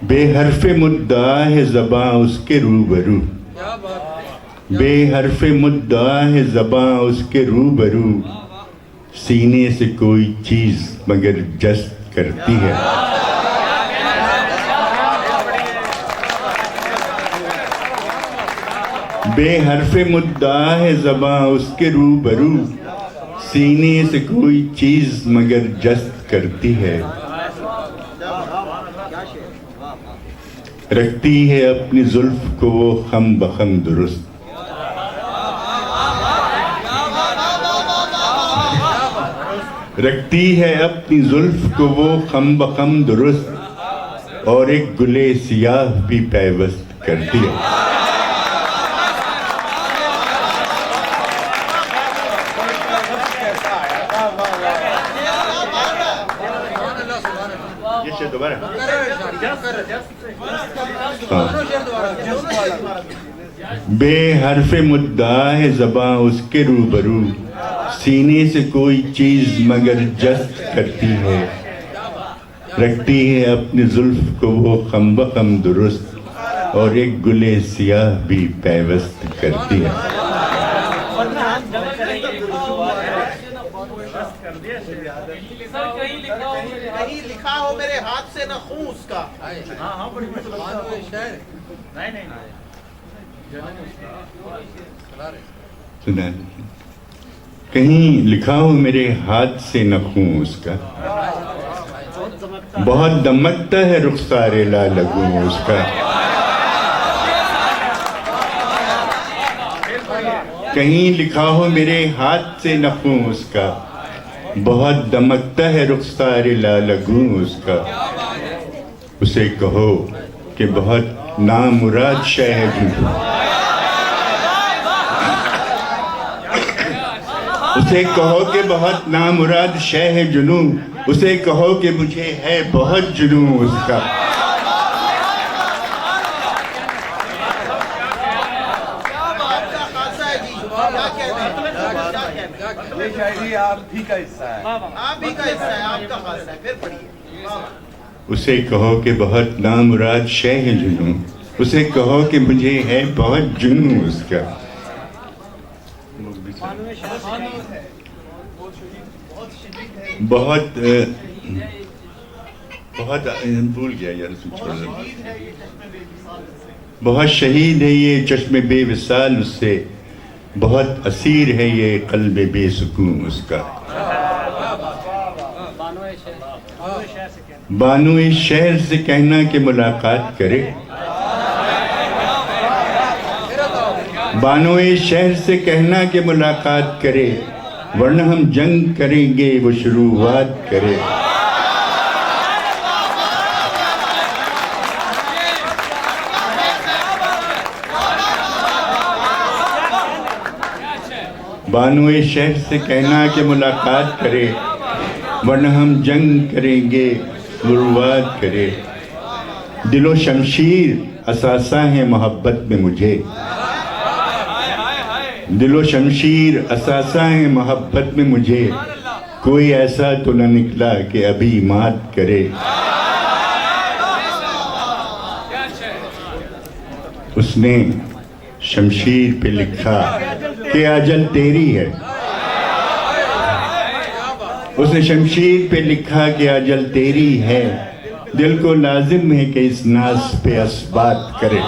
बेहरफ़े मुद्दा है ज़बां उसके रूबरू, बेहरफ़े मुद्दा है ज़बां उसके रूबरू, सीने से कोई चीज़ मगर जस्त करती है। बेहरफ़े मुद्दा है ज़बां उसके रूबरू, सीने से कोई चीज़ मगर जस्त करती है। रखती है अपनी जुल्फ़ को वो खम बखम दुरुस्त, रखती है अपनी जुल्फ़ को वो खम बखम दुरुस्त, और एक गुले सियाह भी पैवस्त करती है। ये दोबारा बेहरफ़े मुद्दा है ज़बां उसके रूबरू, सीने से कोई चीज़ मगर जस्त करती है। रखती है अपनी जुल्फ़ को वो खम बखम दुरुस्त, और एक गुले सियाह भी पैवस्त करती है। कहीं लिखा हो मेरे हाथ से न खून उसका। सुना कहीं लिखा हो मेरे हाथ से न खूं उसका, बहुत दमकता है रुखसारे ला लगूं उसका। कहीं लिखा हो मेरे हाथ से न खूं उसका, बहुत दमकता है रुखसारे ला लगूं उसका। उसे कहो कि बहुत नामुराद शय है जुनून, उसे कहो कि बहुत नामुराद शय है जुनून, उसे कहो कि मुझे है बहुत जुनून उसका। आप भी का हिस्सा है, आप भी का हिस्सा है, आपका खासा है। फिर पढ़िए। उसे कहो कि बहुत नामुराद शय है जुनून, उसे कहो कि मुझे है बहुत जुनून उसका। बहुत बहुत भूल गया यार, बहुत शहीद है ये चश्मे बेविसाल उससे, बहुत असीर है ये क़ल्ब बेसुकून उसका। बानो शहर से कहना कि मुलाकात करे, बानो शहर से कहना कि मुलाकात करे, वरना हम जंग करेंगे वो शुरुआत करे। बानो शहर से कहना कि मुलाकात करे, वरना हम जंग करेंगे शुरुआत करे। दिलो शमशीर असासा है मोहब्बत में मुझे, दिलो शमशीर असासा है मोहब्बत में मुझे, कोई ऐसा तो न निकला कि अभी मात करे। उसने शमशीर पे लिखा कि अजल तेरी है, उसने शमशीर पे लिखा कि अजल तेरी है, दिल को लाजिम है कि इस नाज पे असबात करे।